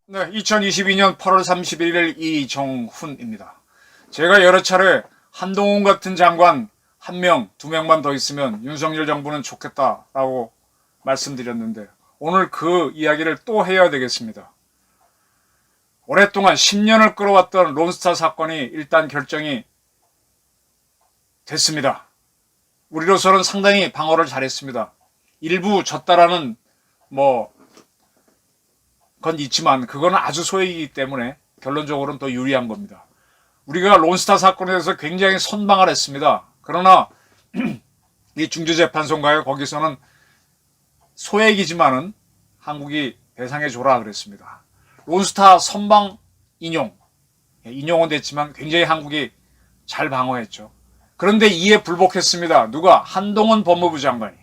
네, 2022년 8월 31일 이정훈입니다. 제가 여러 차례 한동훈 같은 장관 한 명, 두 명만 더 있으면 윤석열 정부는 좋겠다라고 말씀드렸는데 오늘 그 이야기를 또 해야 되겠습니다. 오랫동안 10년을 끌어왔던 론스타 사건이 일단 결정이 됐습니다. 우리로서는 상당히 방어를 잘했습니다. 일부 졌다라는 건 있지만 그거는 아주 소액이기 때문에 결론적으로는 더 유리한 겁니다. 우리가 론스타 사건에 대해서 굉장히 선방을 했습니다. 그러나 이 중재재판소인가요? 거기서는 소액이지만은 한국이 배상해줘라 그랬습니다. 론스타 선방 인용은 됐지만 굉장히 한국이 잘 방어했죠. 그런데 이에 불복했습니다. 누가? 한동훈 법무부 장관이.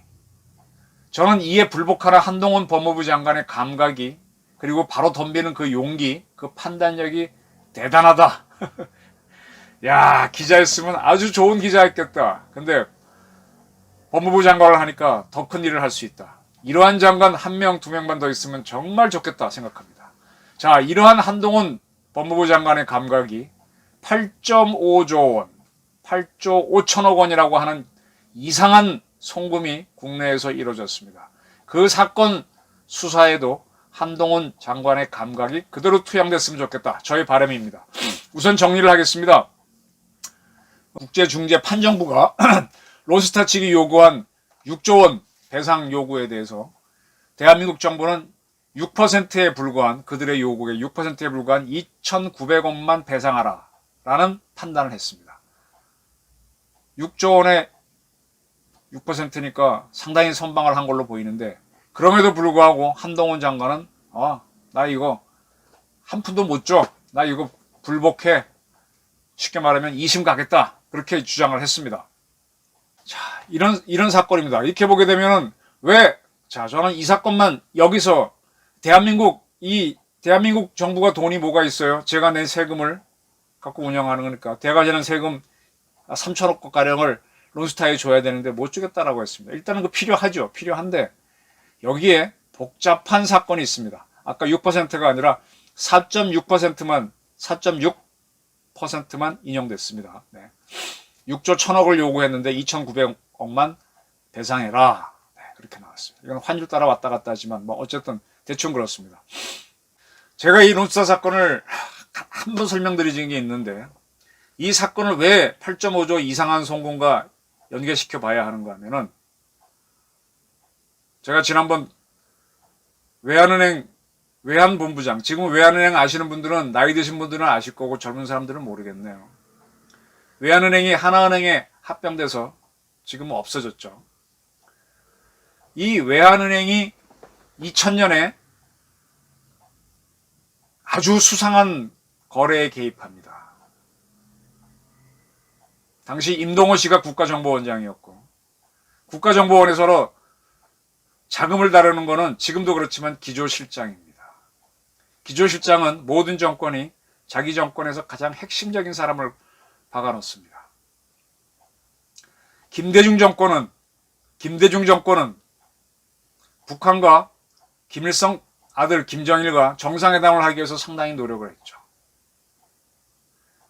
저는 이에 불복하는 한동훈 법무부 장관의 감각이 그리고 바로 덤비는 그 용기, 그 판단력이 대단하다. 야, 기자였으면 아주 좋은 기자였겠다. 근데 법무부 장관을 하니까 더 큰 일을 할 수 있다. 이러한 장관 한 명, 두 명만 더 있으면 정말 좋겠다 생각합니다. 자, 이러한 한동훈 법무부 장관의 감각이 8.5조 원, 8조 5천억 원이라고 하는 이상한 송금이 국내에서 이루어졌습니다. 그 사건 수사에도 한동훈 장관의 감각이 그대로 투영됐으면 좋겠다. 저의 바람입니다. 우선 정리를 하겠습니다. 국제중재판정부가 론스타 측이 요구한 6조 원 배상 요구에 대해서 대한민국 정부는 6%에 불과한 그들의 요구에 6%에 불과한 2,900원만 배상하라 라는 판단을 했습니다. 6조 원의 6%니까 상당히 선방을 한 걸로 보이는데 그럼에도 불구하고 한동훈 장관은 나 이거 한 푼도 못 줘. 나 이거 불복해. 쉽게 말하면 2심 가겠다. 그렇게 주장을 했습니다. 자, 이런 사건입니다. 이렇게 보게 되면은 저는 이 사건만 여기서 대한민국 정부가 돈이 뭐가 있어요? 제가 낸 세금을 갖고 운영하는 거니까 대가 내는 세금 3천억 가량을 론스타에 줘야 되는데 못 주겠다라고 했습니다. 일단은 그 필요하죠. 필요한데 여기에 복잡한 사건이 있습니다. 아까 6%가 아니라 4.6%만 인용됐습니다. 네. 6조 1천억을 요구했는데 2,900억만 배상해라. 네, 그렇게 나왔습니다. 이건 환율 따라 왔다 갔다 하지만 어쨌든 대충 그렇습니다. 제가 이 론스타 사건을 한 번 설명드린 게 있는데 이 사건을 왜 8.5조 이상한 송금과 연계시켜 봐야 하는가 하면은 제가 지난번 외환본부장, 지금 외환은행 아시는 분들은 나이 드신 분들은 아실 거고 젊은 사람들은 모르겠네요. 외환은행이 하나은행에 합병돼서 지금 없어졌죠. 이 외환은행이 2000년에 아주 수상한 거래에 개입합니다. 당시 임동호 씨가 국가정보원장이었고 국가정보원에서 자금을 다루는 것은 지금도 그렇지만 기조실장입니다. 기조실장은 모든 정권이 자기 정권에서 가장 핵심적인 사람을 박아놓습니다. 김대중 정권은 북한과 김일성 아들 김정일과 정상회담을 하기 위해서 상당히 노력을 했죠.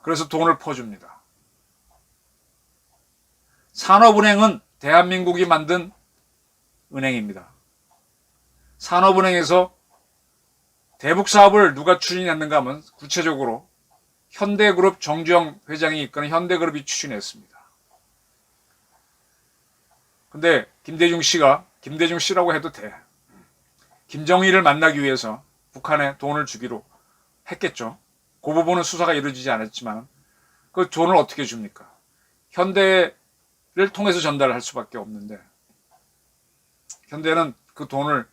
그래서 돈을 퍼줍니다. 산업은행은 대한민국이 만든 은행입니다. 산업은행에서 대북 사업을 누가 추진했는가 하면 구체적으로 현대그룹 정주영 회장이 이끄는 현대그룹이 추진했습니다. 근데 김대중 씨라고 해도 돼. 김정일을 만나기 위해서 북한에 돈을 주기로 했겠죠. 그 부분은 수사가 이루어지지 않았지만 그 돈을 어떻게 줍니까? 현대를 통해서 전달할 수밖에 없는데 현대는 그 돈을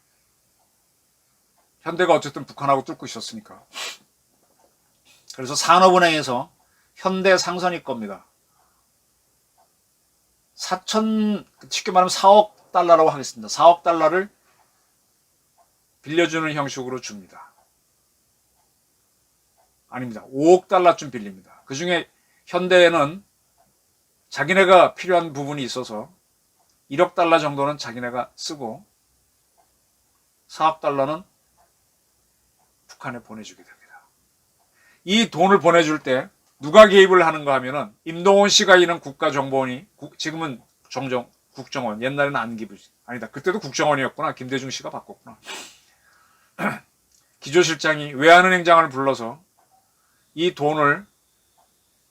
현대가 어쨌든 북한하고 뚫고 있었으니까 그래서 산업은행에서 현대 상선이 겁니다. 쉽게 말하면 4억 달러라고 하겠습니다. 4억 달러를 빌려주는 형식으로 줍니다. 아닙니다. 5억 달러쯤 빌립니다. 그 중에 현대에는 자기네가 필요한 부분이 있어서 1억 달러 정도는 자기네가 쓰고 4억 달러는 북한에 보내주게 됩니다. 이 돈을 보내줄 때 누가 개입을 하는가 하면은 임동원 씨가 있는 국가정보원이 지금은 국정원, 옛날에는 안기부, 아니다, 그때도 국정원이었구나. 김대중 씨가 바꿨구나. 기조실장이 외환은행장을 불러서 이 돈을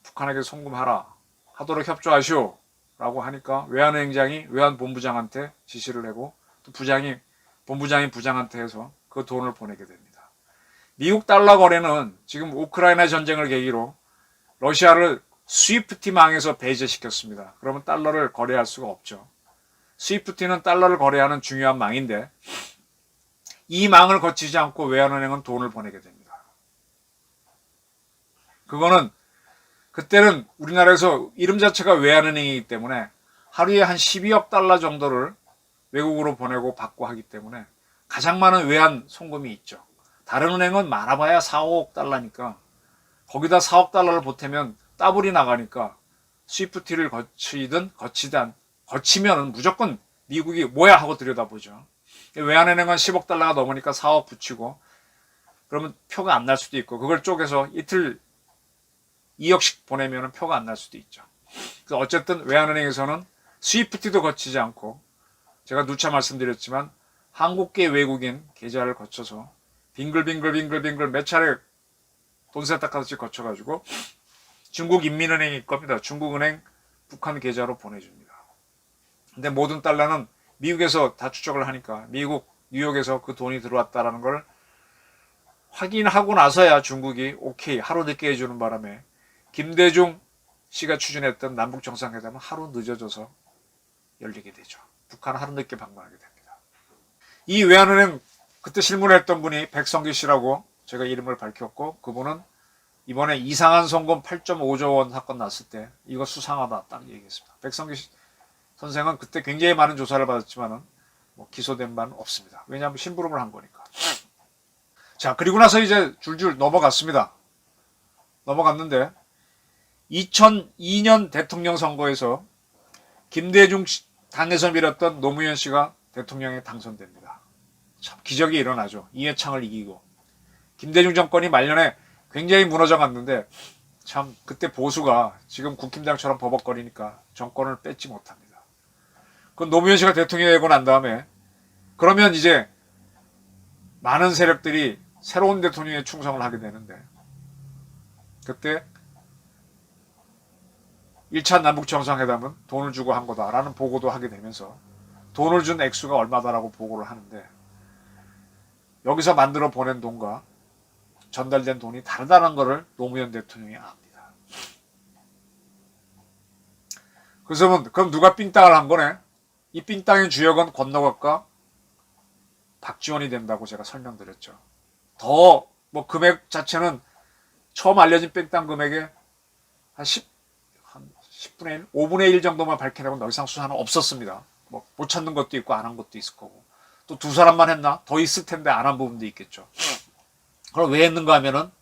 북한에게 송금하라, 하도록 협조하시오 라고 하니까 외환은행장이 외환본부장한테 지시를 내고 또 본부장이 부장한테 해서 그 돈을 보내게 됩니다. 미국 달러 거래는 지금 우크라이나 전쟁을 계기로 러시아를 스위프트망에서 배제시켰습니다. 그러면 달러를 거래할 수가 없죠. 스위프트는 달러를 거래하는 중요한 망인데 이 망을 거치지 않고 외환은행은 돈을 보내게 됩니다. 그거는 그때는 우리나라에서 이름 자체가 외환은행이기 때문에 하루에 한 12억 달러 정도를 외국으로 보내고 받고 하기 때문에 가장 많은 외환 송금이 있죠. 다른 은행은 많아봐야 4, 5억 달러니까 거기다 4억 달러를 보태면 따블이 나가니까 스위프트를 거치면은 무조건 미국이 뭐야 하고 들여다보죠. 외환은행은 10억 달러가 넘으니까 4억 붙이고 그러면 표가 안 날 수도 있고 그걸 쪼개서 이틀 2억씩 보내면 표가 안 날 수도 있죠. 그래서 어쨌든 외환은행에서는 스위프트도 거치지 않고 제가 누차 말씀드렸지만 한국계 외국인 계좌를 거쳐서 빙글빙글 몇 차례 돈 세탁하듯이 거쳐가지고 중국인민은행일 겁니다. 중국은행 북한 계좌로 보내줍니다. 근데 모든 달러는 미국에서 다 추적을 하니까 미국 뉴욕에서 그 돈이 들어왔다라는 걸 확인하고 나서야 중국이 오케이 하루 늦게 해주는 바람에 김대중 씨가 추진했던 남북 정상회담은 하루 늦어져서 열리게 되죠. 북한 하루 늦게 방문하게 됩니다. 이 외환은행 그때 실무했던 분이 백성기 씨라고 제가 이름을 밝혔고 그분은 이번에 이상한 송금 8.5조 원 사건 났을 때 이거 수상하다 딱 얘기했습니다. 백성기 선생은 그때 굉장히 많은 조사를 받았지만은 뭐 기소된 바는 없습니다. 왜냐하면 심부름을 한 거니까. 자, 그리고 나서 이제 줄줄 넘어갔습니다. 넘어갔는데 2002년 대통령 선거에서 김대중 당에서 밀었던 노무현 씨가 대통령에 당선됩니다. 참 기적이 일어나죠. 이해창을 이기고 김대중 정권이 말년에 굉장히 무너져 갔는데 참 그때 보수가 지금 국힘당처럼 버벅거리니까 정권을 뺏지 못합니다. 그 노무현 씨가 대통령이 되고 난 다음에 그러면 이제 많은 세력들이 새로운 대통령에 충성을 하게 되는데 그때 1차 남북정상회담은 돈을 주고 한 거다라는 보고도 하게 되면서 돈을 준 액수가 얼마다라고 보고를 하는데 여기서 만들어 보낸 돈과 전달된 돈이 다르다는 것을 노무현 대통령이 압니다. 그래서 그럼 누가 삥땅을 한 거네? 이 삥땅의 주역은 권너갑과 박지원이 된다고 제가 설명드렸죠. 더 뭐 금액 자체는 처음 알려진 삥땅 금액의 한 10분의 1, 5분의 1 정도만 밝혀내고 더 이상 수사는 없었습니다. 뭐 못 찾는 것도 있고 안 한 것도 있을 거고 또 두 사람만 했나? 더 있을 텐데 안 한 부분도 있겠죠. 그럼 왜 했는가 하면은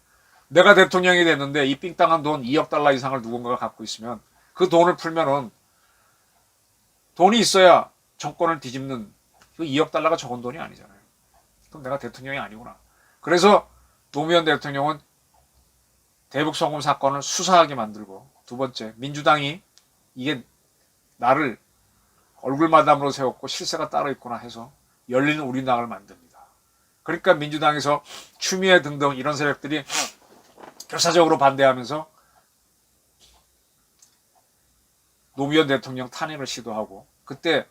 내가 대통령이 됐는데 이 삥땅한 돈 2억 달러 이상을 누군가가 갖고 있으면 그 돈을 풀면은 돈이 있어야 정권을 뒤집는 그 2억 달러가 적은 돈이 아니잖아요. 그럼 내가 대통령이 아니구나. 그래서 노무현 대통령은 대북송금 사건을 수사하게 만들고 두 번째 민주당이 이게 나를 얼굴마담으로 세웠고 실세가 따로 있구나 해서 열리는 우리당을 만듭니다. 그러니까 민주당에서 추미애 등등 이런 세력들이 결사적으로 반대하면서 노무현 대통령 탄핵을 시도하고 그때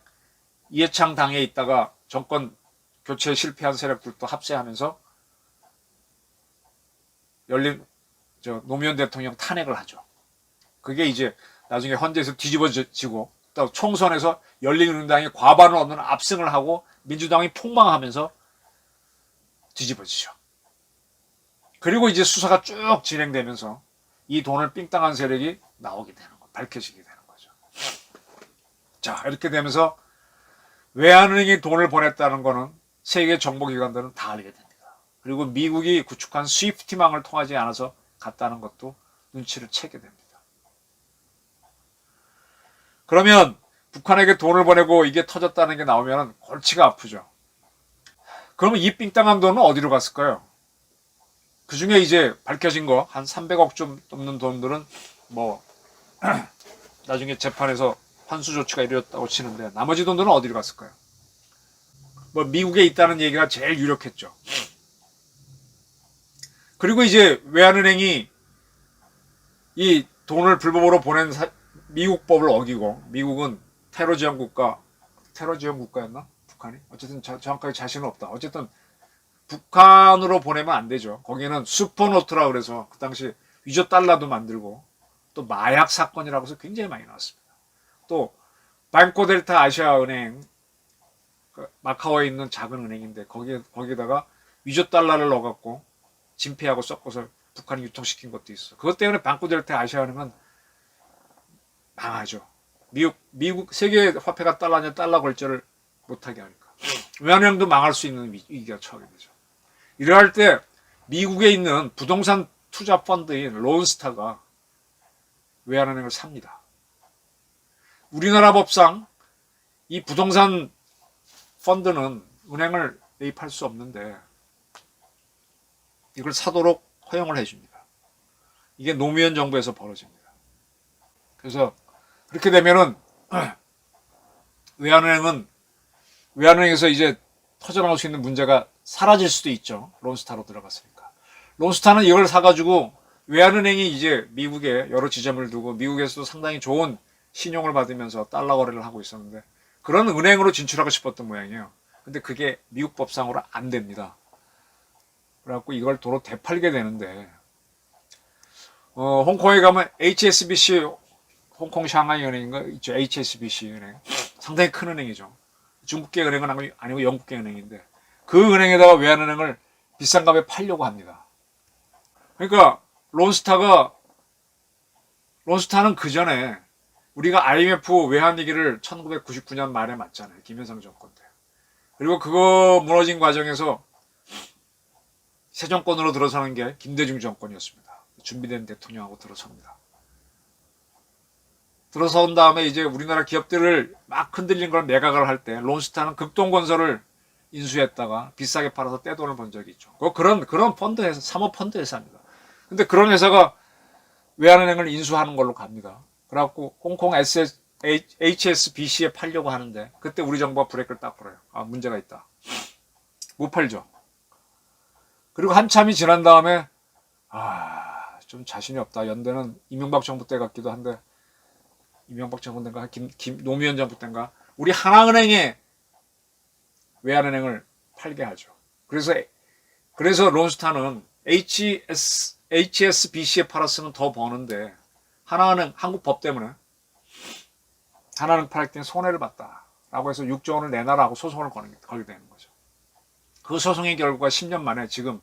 이해창 당에 있다가 정권 교체에 실패한 세력들도 합세하면서 열린 노무현 대통령 탄핵을 하죠. 그게 이제 나중에 헌재에서 뒤집어지고 또 총선에서 열린우리당이 과반을 얻는 압승을 하고 민주당이 폭망하면서 뒤집어지죠. 그리고 이제 수사가 쭉 진행되면서 이 돈을 삥땅한 세력이 나오게 되는 거, 밝혀지게 되는 거죠. 자, 이렇게 되면서 외환은행이 돈을 보냈다는 거는 세계 정보기관들은 다 알게 됩니다. 그리고 미국이 구축한 스위프트망을 통하지 않아서 갔다는 것도 눈치를 채게 됩니다. 그러면 북한에게 돈을 보내고 이게 터졌다는 게 나오면 골치가 아프죠. 그러면 이 삥땅한 돈은 어디로 갔을까요? 그 중에 이제 밝혀진 거 한 300억 좀 넘는 돈들은 뭐 나중에 재판에서 환수 조치가 이루어졌다고 치는데 나머지 돈들은 어디로 갔을까요? 뭐 미국에 있다는 얘기가 제일 유력했죠. 그리고 이제 외환은행이 이 돈을 불법으로 보낸 미국법을 어기고, 미국은 테러 지원 국가였나? 북한이? 어쨌든 정확하게 자신은 없다. 어쨌든 북한으로 보내면 안 되죠. 거기는 슈퍼노트라 그래서 그 당시 위조 달러도 만들고 또 마약 사건이라고 해서 굉장히 많이 나왔습니다. 또 방코델타 아시아은행, 마카오에 있는 작은 은행인데 거기에다가 위조 달러를 넣어갖고 진폐하고 섞어서 북한이 유통시킨 것도 있어. 그것 때문에 방코델타 아시아은행은 망하죠. 미국 세계 화폐가 달러냐 달러 결제를 못하게 하니까. 외환은행도 망할 수 있는 위기가 처하게 되죠. 이러할 때 미국에 있는 부동산 투자 펀드인 론스타가 외환은행을 삽니다. 우리나라 법상 이 부동산 펀드는 은행을 매입할 수 없는데 이걸 사도록 허용을 해줍니다. 이게 노무현 정부에서 벌어집니다. 그래서 그렇게 되면은 외환은행에서 이제 터져나올 수 있는 문제가 사라질 수도 있죠. 론스타로 들어갔으니까. 론스타는 이걸 사가지고 외환은행이 이제 미국에 여러 지점을 두고 미국에서도 상당히 좋은 신용을 받으면서 달러 거래를 하고 있었는데 그런 은행으로 진출하고 싶었던 모양이에요. 근데 그게 미국 법상으로 안 됩니다. 그래갖고 이걸 도로 되팔게 되는데 홍콩에 가면 HSBC 홍콩 상하이 은행인가 있죠. HSBC 은행 상당히 큰 은행이죠. 중국계 은행은 아니고 영국계 은행인데 그 은행에다가 외환은행을 비싼 값에 팔려고 합니다. 그러니까 론스타는 그 전에 우리가 IMF 외환위기를 1999년 말에 맞잖아요. 김현상 정권 때. 그리고 그거 무너진 과정에서 새 정권으로 들어서는 게 김대중 정권이었습니다. 준비된 대통령하고 들어섭니다. 들어선 다음에 이제 우리나라 기업들을 막 흔들린 걸 매각을 할 때 론스타는 극동건설을 인수했다가 비싸게 팔아서 떼돈을 번 적이 있죠. 그런 펀드에서 사모펀드 회사입니다. 근데 그런 회사가 외환은행을 인수하는 걸로 갑니다. 그래갖고 홍콩 HSBC에 팔려고 하는데 그때 우리 정부가 브레이크를 딱 걸어요. 아 문제가 있다. 못 팔죠. 그리고 한참이 지난 다음에 좀 자신이 없다. 연대는 이명박 정부 때 같기도 한데 이명박 정부 때인가 노무현 정부 때인가 우리 하나은행에 외환은행을 팔게 하죠. 그래서 론스타는 HSBC에 팔았으면 더 버는데 하나은행 한국 법 때문에 하나은행 팔 때 손해를 봤다라고 해서 6조 원을 내놔라고 소송을 걸게 되는 거죠. 그 소송의 결과가 10년 만에 지금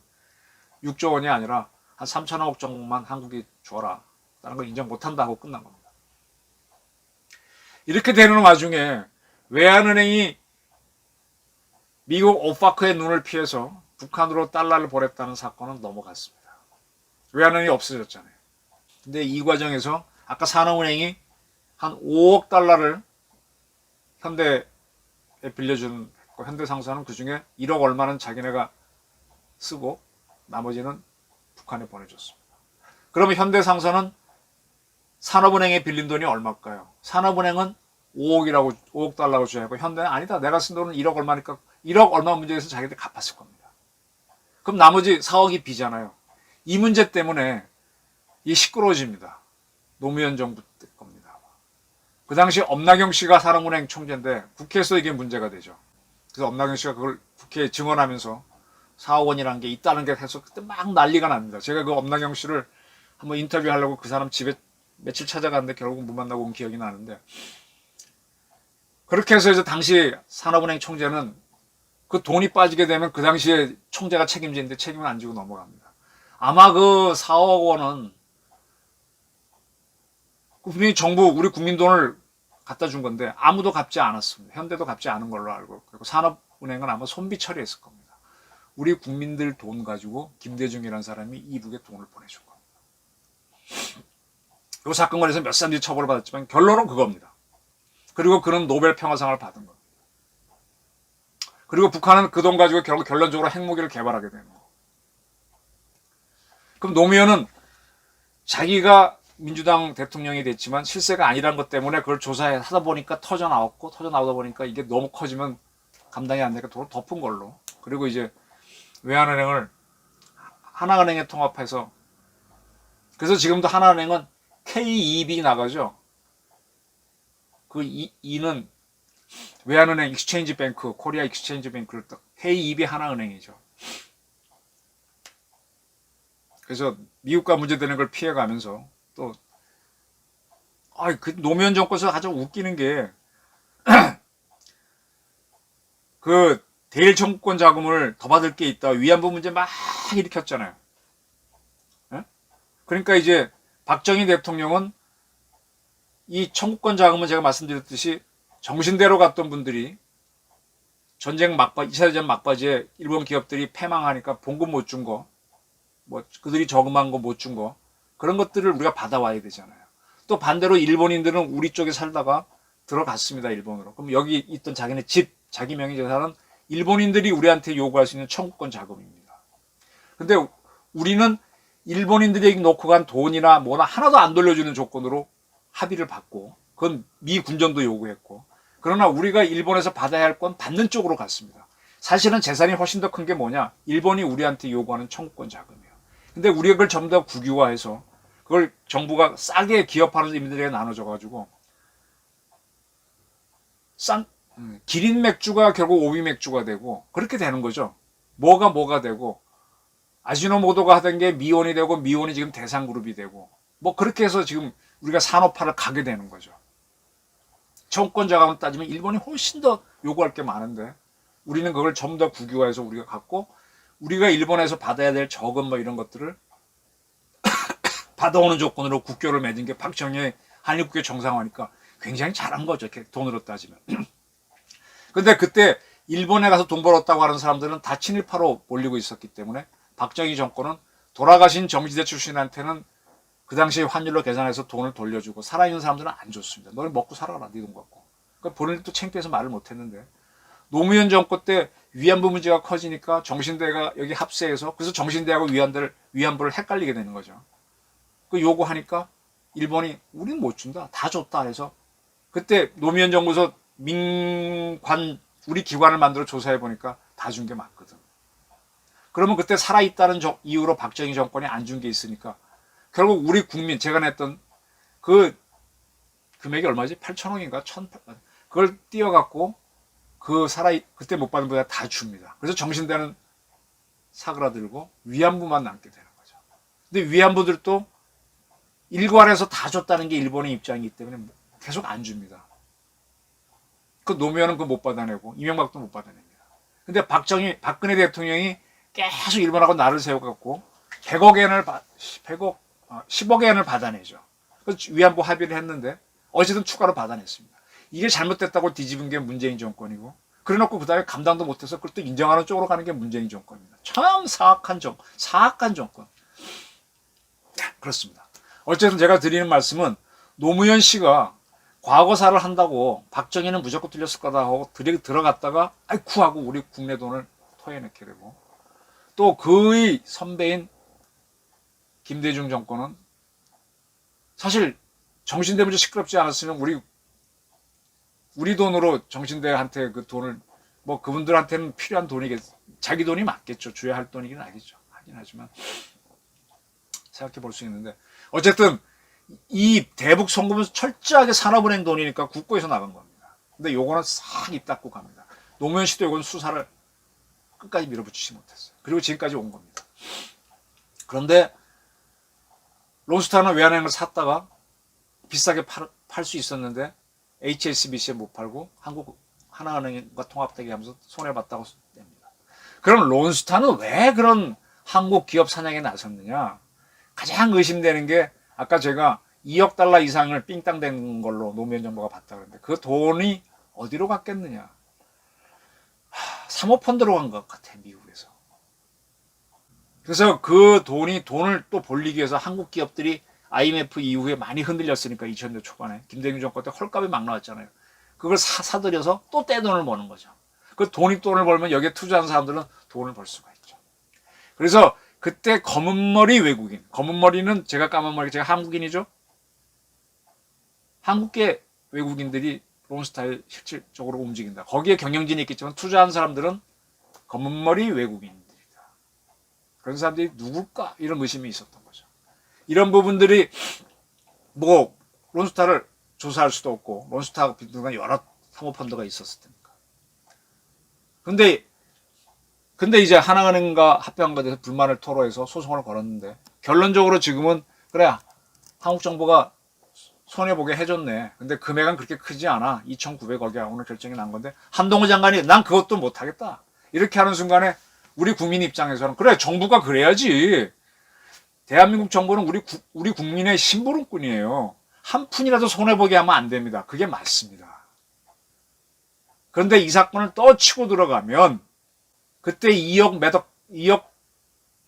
6조 원이 아니라 한 3천억 정도만 한국이 줘라. 다른 걸 인정 못한다 하고 끝난 겁니다. 이렇게 되는 와중에 외환은행이 미국 오파크의 눈을 피해서 북한으로 달러를 보냈다는 사건은 넘어갔습니다. 외환은행이 없어졌잖아요. 근데 이 과정에서 아까 산업은행이 한 5억 달러를 현대에 빌려준 현대상수는 그중에 1억 얼마는 자기네가 쓰고 나머지는 북한에 보내줬습니다. 그러면 현대상선은 산업은행에 빌린 돈이 얼마일까요? 산업은행은 5억 달러라고 줘야 하고 현대는 아니다. 내가 쓴 돈은 1억 얼마니까 1억 얼마 문제에서 자기들 갚았을 겁니다. 그럼 나머지 4억이 비잖아요. 이 문제 때문에 이 시끄러워집니다. 노무현 정부 때 겁니다. 그 당시 엄나경 씨가 산업은행 총재인데 국회에서 이게 문제가 되죠. 그래서 엄나경 씨가 그걸 국회에 증언하면서 4억 원이라는 게 있다는 게 해서 그때 막 난리가 납니다. 제가 그 엄나경 씨를 한번 인터뷰하려고 그 사람 집에 며칠 찾아갔는데 결국은 못 만나고 온 기억이 나는데 그렇게 해서 이제 당시 산업은행 총재는 그 돈이 빠지게 되면 그 당시에 총재가 책임지는데 책임을 안 지고 넘어갑니다. 아마 그 4억 원은 분명히 정부 우리 국민 돈을 갖다 준 건데 아무도 갚지 않았습니다. 현대도 갚지 않은 걸로 알고 그리고 산업은행은 아마 손비 처리했을 겁니다. 우리 국민들 돈 가지고 김대중이라는 사람이 이북에 돈을 보내준 겁니다. 이 사건관에서 몇 사람들이 처벌을 받았지만 결론은 그겁니다. 그리고 그는 노벨 평화상을 받은 겁니다. 그리고 북한은 그 돈 가지고 결국 결론적으로 핵무기를 개발하게 되는 거예요. 그럼 노무현은 자기가 민주당 대통령이 됐지만 실세가 아니라는 것 때문에 그걸 조사하다 보니까 터져 나오다 보니까 이게 너무 커지면 감당이 안 되니까 돈을 덮은 걸로. 그리고 이제 외환은행을 하나은행에 통합해서, 그래서 지금도 하나은행은 KEB 나가죠. 그 E는 외환은행 익스체인지 뱅크, 코리아 익스체인지 뱅크를 딱 KEB 하나은행이죠. 그래서 미국과 문제되는 걸 피해가면서 또, 그 노무현 정권에서 가장 웃기는 게, 그 대일 청구권 자금을 더 받을 게 있다, 위안부 문제 막 일으켰잖아요. 예? 그러니까 이제 박정희 대통령은 이 청구권 자금은 제가 말씀드렸듯이 정신대로 갔던 분들이 전쟁 막바지, 2차 대전 막바지에 일본 기업들이 패망하니까 봉급 못 준 거, 뭐 그들이 저금한 거 못 준 거, 그런 것들을 우리가 받아와야 되잖아요. 또 반대로 일본인들은 우리 쪽에 살다가 들어갔습니다, 일본으로. 그럼 여기 있던 자기네 집, 자기 명의 재산은 일본인들이 우리한테 요구할 수 있는 청구권 자금입니다. 근데 우리는 일본인들이 놓고 간 돈이나 뭐나 하나도 안 돌려주는 조건으로 합의를 받고, 그건 미 군정도 요구했고, 그러나 우리가 일본에서 받아야 할 건 받는 쪽으로 갔습니다. 사실은 재산이 훨씬 더 큰 게 뭐냐? 일본이 우리한테 요구하는 청구권 자금이에요. 근데 우리가 그걸 전부 다 국유화해서 그걸 정부가 싸게 기업하는 인민들에게 나눠줘가지고 기린 맥주가 결국 오비 맥주가 되고 그렇게 되는 거죠. 뭐가 되고 아지노모토가 하던 게 미온이 되고 미온이 지금 대상그룹이 되고 뭐 그렇게 해서 지금 우리가 산업화를 가게 되는 거죠. 청구권 자금을 따지면 일본이 훨씬 더 요구할 게 많은데 우리는 그걸 전부 다 국유화해서 우리가 갖고 우리가 일본에서 받아야 될 저금 뭐 이런 것들을 받아오는 조건으로 국교를 맺은 게 박정희의 한일국교 정상화니까 굉장히 잘한 거죠. 이렇게 돈으로 따지면. 근데 그때 일본에 가서 돈 벌었다고 하는 사람들은 다 친일파로 몰리고 있었기 때문에 박정희 정권은 돌아가신 정지대 출신한테는 그 당시 환율로 계산해서 돈을 돌려주고 살아있는 사람들은 안 줬습니다. 너는 먹고 살아라, 네 돈 갖고. 그러니까 본인도 창피해서 말을 못했는데 노무현 정권 때 위안부 문제가 커지니까 정신대가 여기 합세해서 그래서 정신대하고 위안부를 헷갈리게 되는 거죠. 그 요구하니까 일본이 우리는 못 준다, 다 줬다 해서 그때 노무현 정부에서 민관 우리 기관을 만들어 조사해 보니까 다 준 게 맞거든. 그러면 그때 살아있다는 이유로 박정희 정권이 안 준 게 있으니까 결국 우리 국민 제가 냈던 그 금액이 얼마지? 8천억인가? 1,800원. 그걸 띄어갖고 그때 못 받은 분야 다 줍니다. 그래서 정신대는 사그라들고 위안부만 남게 되는 거죠. 근데 위안부들도 일괄해서 다 줬다는 게 일본의 입장이기 때문에 계속 안 줍니다. 그 노무현은 그거 못 받아내고 이명박도 못 받아냅니다. 근데 박근혜 대통령이 계속 일본하고 나를 세워갖고 10억 엔을 받아내죠. 위안부 합의를 했는데 어쨌든 추가로 받아냈습니다. 이게 잘못됐다고 뒤집은 게 문재인 정권이고 그래놓고 그 다음에 감당도 못해서 그걸 또 인정하는 쪽으로 가는 게 문재인 정권입니다. 참 사악한 정권. 그렇습니다. 어쨌든 제가 드리는 말씀은 노무현 씨가 과거사를 한다고 박정희는 무조건 틀렸을 거다 하고 들어갔다가 아이쿠 하고 우리 국내 돈을 토해내게 되고 또 그의 선배인 김대중 정권은 사실 정신대 문제 시끄럽지 않았으면 우리 돈으로 정신대한테 그 돈을 뭐 그분들한테는 필요한 돈이겠 자기 돈이 맞겠죠. 줘야 할 돈이긴 하겠죠. 하긴 하지만 생각해 볼 수 있는데 어쨌든 이 대북 송금은 철저하게 산업은행 돈이니까 국고에서 나간 겁니다. 근데 요거는 싹 입 닫고 갑니다. 노무현 씨도 요건 수사를 끝까지 밀어붙이지 못했어요. 그리고 지금까지 온 겁니다. 그런데 론스타는 외환은행을 샀다가 비싸게 팔 수 있었는데 HSBC에 못 팔고 한국 하나은행과 통합되게 하면서 손해봤다고 냅니다. 그럼 론스타는 왜 그런 한국 기업 사냥에 나섰느냐? 가장 의심되는 게 아까 제가 2억 달러 이상을 삥땅된 걸로 노무현 정부가 봤다 그랬는데 그 돈이 어디로 갔겠느냐? 사모펀드로 간 것 같아, 미국에서. 그래서 그 돈을 또 벌리기 위해서 한국 기업들이 IMF 이후에 많이 흔들렸으니까 2000년 초반에 김대중 정권 때 헐값이 막 나왔잖아요. 그걸 사들여서 또 떼돈을 버는 거죠. 그 돈이 돈을 벌면 여기에 투자하는 사람들은 돈을 벌 수가 있죠. 그래서 그때 검은머리 외국인, 검은머리는 제가 까만 머리, 제가 한국인이죠. 한국계 외국인들이 론스타를 실질적으로 움직인다. 거기에 경영진이 있겠지만 투자한 사람들은 검은머리 외국인들이다. 그런 사람들이 누굴까? 이런 의심이 있었던 거죠. 이런 부분들이 뭐 론스타를 조사할 수도 없고 론스타하고 등등 여러 사모펀드가 있었을 테니까. 근데 이제 하나은행과 합병한 것에 대해서 불만을 토로해서 소송을 걸었는데 결론적으로 지금은 그래 한국 정부가 손해보게 해줬네. 근데 금액은 그렇게 크지 않아. 2,900억이야. 오늘 결정이 난 건데 한동훈 장관이 난 그것도 못하겠다. 이렇게 하는 순간에 우리 국민 입장에서는 그래 정부가 그래야지. 대한민국 정부는 우리 국민의 심부름꾼이에요. 한 푼이라도 손해보게 하면 안 됩니다. 그게 맞습니다. 그런데 이 사건을 떠치고 들어가면 그때 2억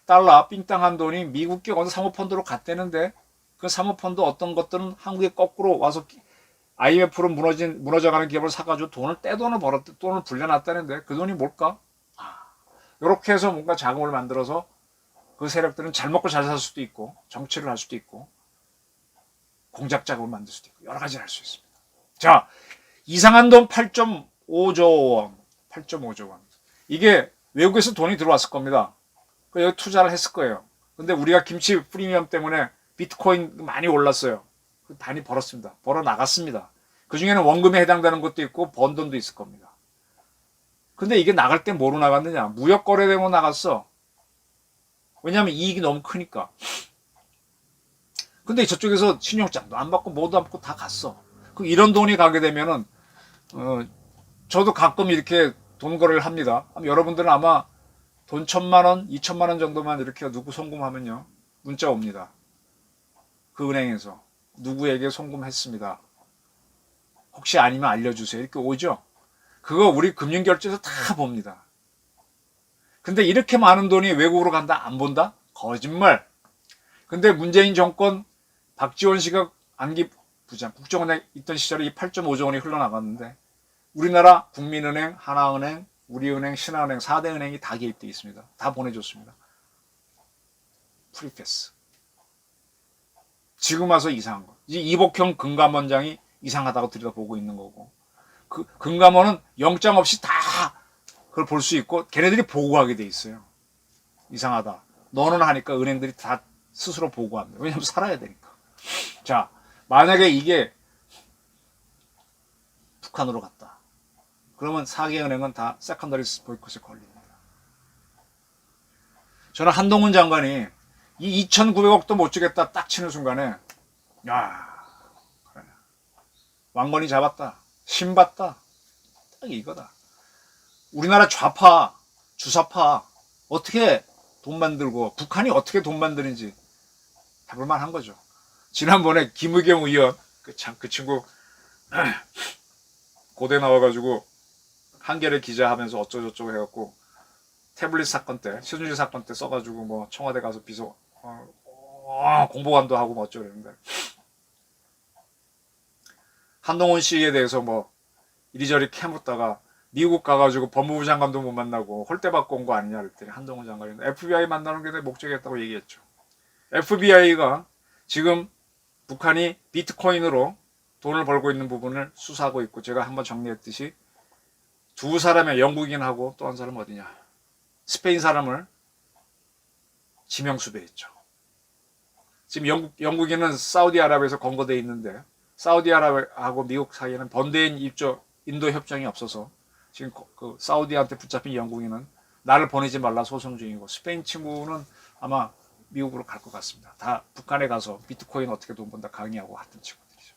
달러 삥땅한 돈이 미국계 어느 사모펀드로 갔대는데 그 사모펀드 어떤 것들은 한국에 거꾸로 와서 IMF로 무너져가는 기업을 사가지고 돈을 불려놨다는데 그 돈이 뭘까? 이렇게 해서 뭔가 자금을 만들어서 그 세력들은 잘 먹고 잘 살 수도 있고 정치를 할 수도 있고 공작 자금을 만들 수도 있고 여러 가지를 할 수 있습니다. 자, 이상한 돈 8.5조 원. 8.5조 원. 이게 외국에서 돈이 들어왔을 겁니다. 여기 투자를 했을 거예요. 근데 우리가 김치 프리미엄 때문에 비트코인 많이 올랐어요. 많이 벌었습니다. 벌어 나갔습니다. 그 중에는 원금에 해당되는 것도 있고 번 돈도 있을 겁니다. 근데 이게 나갈 때 뭐로 나갔느냐? 무역 거래되면 나갔어. 왜냐하면 이익이 너무 크니까. 근데 저쪽에서 신용장도 안 받고 뭐도 안 받고 다 갔어. 이런 돈이 가게 되면은 저도 가끔 이렇게 돈 거래를 합니다. 여러분들은 아마 돈 1,000만 원, 2,000만 원 정도만 이렇게 누구 송금하면요 문자 옵니다. 그 은행에서 누구에게 송금했습니다. 혹시 아니면 알려주세요. 이렇게 오죠. 그거 우리 금융결제에서 다 봅니다. 근데 이렇게 많은 돈이 외국으로 간다? 안 본다? 거짓말. 근데 문재인 정권 박지원 씨가 안기 부장 국정원에 있던 시절에 이 8.5조 원이 흘러나갔는데 우리나라 국민은행, 하나은행, 우리은행, 신한은행 4대 은행이 다 개입되어 있습니다. 다 보내줬습니다. 프리패스. 지금 와서 이상한 거. 이제 이복형 금감원장이 이상하다고 들여다보고 있는 거고 그 금감원은 영장 없이 다 그걸 볼 수 있고 걔네들이 보고하게 돼 있어요. 이상하다. 너는 하니까 은행들이 다 스스로 보고합니다. 왜냐하면 살아야 되니까. 자, 만약에 이게 북한으로 갔다. 그러면 4개 은행은 다 세컨더리 보이콧에 걸립니다. 저는 한동훈 장관이 이 2,900억도 못 주겠다 딱 치는 순간에 야, 그래. 왕건이 잡았다. 신봤다. 딱 이거다. 우리나라 좌파, 주사파 어떻게 돈 만들고 북한이 어떻게 돈 만드는지 해볼만 한 거죠. 지난번에 김의겸 의원 그 친구 고대 나와가지고 한겨레 기자하면서 어쩌고저쩌고 해갖고 태블릿 사건 때 최순실 사건 때 써가지고 뭐 청와대 가서 비서 공보관도 하고 뭐 어쩌고 그랬는데 한동훈 씨에 대해서 뭐 이리저리 캐묻다가 미국 가가지고 법무부 장관도 못 만나고 홀대 받고 온 거 아니냐 그랬더니 한동훈 장관이 FBI 만나는 게 내 목적이었다고 얘기했죠. FBI가 지금 북한이 비트코인으로 돈을 벌고 있는 부분을 수사하고 있고 제가 한번 정리했듯이 두 사람의 영국인하고 또 한 사람은 어디냐 스페인 사람을 지명수배했죠. 지금 영국인은 사우디아라비아에서 건거되어 있는데 사우디아라비아하고 미국 사이에는 번대인 인도 협정이 없어서 지금 그 사우디한테 붙잡힌 영국인은 나를 보내지 말라 소송 중이고 스페인 친구는 아마 미국으로 갈 것 같습니다. 다 북한에 가서 비트코인 어떻게 돈 번다 강의하고 하던 친구들이죠.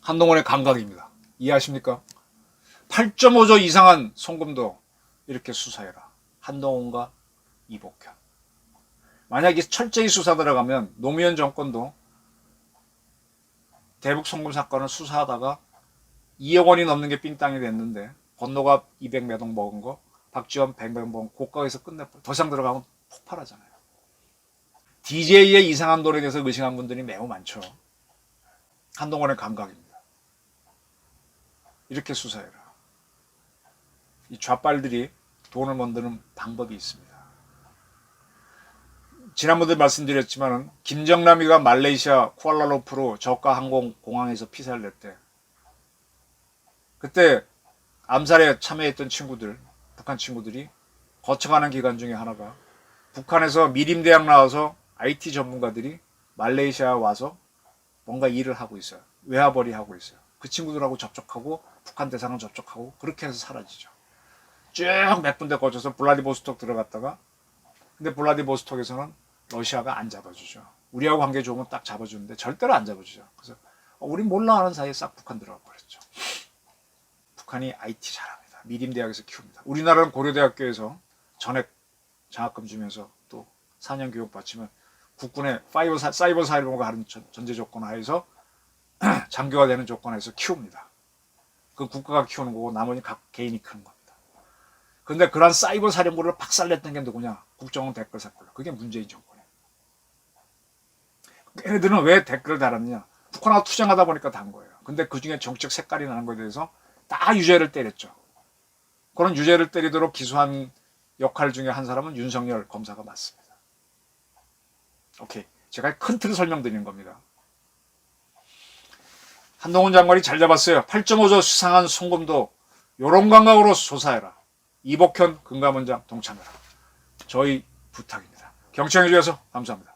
한동훈의 감각입니다. 이해하십니까? 8.5조 이상한 송금도 이렇게 수사해라. 한동훈과 이복현. 만약에 철저히 수사 들어가면 노무현 정권도 대북 송금 사건을 수사하다가 2억 원이 넘는 게 삥땅이 됐는데 건너가 200 몇 억 먹은 거 박지원 100 몇 억 고가에서 끝내버려. 더 이상 들어가면 폭발하잖아요. DJ의 이상한 돈에 대해서 의심한 분들이 매우 많죠. 한동훈의 감각입니다. 이렇게 수사해라. 이 좌빨들이 돈을 만드는 방법이 있습니다. 지난번에 말씀드렸지만 김정남이가 말레이시아 쿠알라룸푸르 저가 항공공항에서 피살을 냈대. 그때 암살에 참여했던 친구들, 북한 친구들이 거쳐가는 기간 중에 하나가 북한에서 미림대학 나와서 IT 전문가들이 말레이시아 와서 뭔가 일을 하고 있어요. 외화벌이 하고 있어요. 그 친구들하고 접촉하고 북한 대사관 접촉하고 그렇게 해서 사라지죠. 쭉 몇 군데 거쳐서 블라디보스톡 들어갔다가 근데 블라디보스톡에서는 러시아가 안 잡아주죠. 우리하고 관계 좋으면 딱 잡아주는데 절대로 안 잡아주죠. 그래서 우린 몰라 하는 사이에 싹 북한 들어가 버렸죠. 북한이 IT 잘합니다. 미림대학에서 키웁니다. 우리나라는 고려대학교에서 전액 장학금 주면서 또 4년 교육 받치면 국군의 사이버 사일봉과 하는 전제 조건 하에서 장교가 되는 조건에서 키웁니다. 그 국가가 키우는 거고 나머지 각 개인이 크는 겁니다. 그런데 그런 사이버 사령부를 박살냈던 게 누구냐? 국정원 댓글 사건. 그게 문재인 정권이에요. 얘네들은 왜 댓글을 달았느냐? 북한하고 투쟁하다 보니까 단 거예요. 근데 그 중에 정책 색깔이 나는 거에 대해서 다 유죄를 때렸죠. 그런 유죄를 때리도록 기소한 역할 중에 한 사람은 윤석열 검사가 맞습니다. 오케이. 제가 큰 틀을 설명드리는 겁니다. 한동훈 장관이 잘 잡았어요. 8.5조 수상한 송금도 요런 감각으로 조사해라. 이복현 금감원장 동참해라. 저희 부탁입니다. 경청해 주셔서 감사합니다.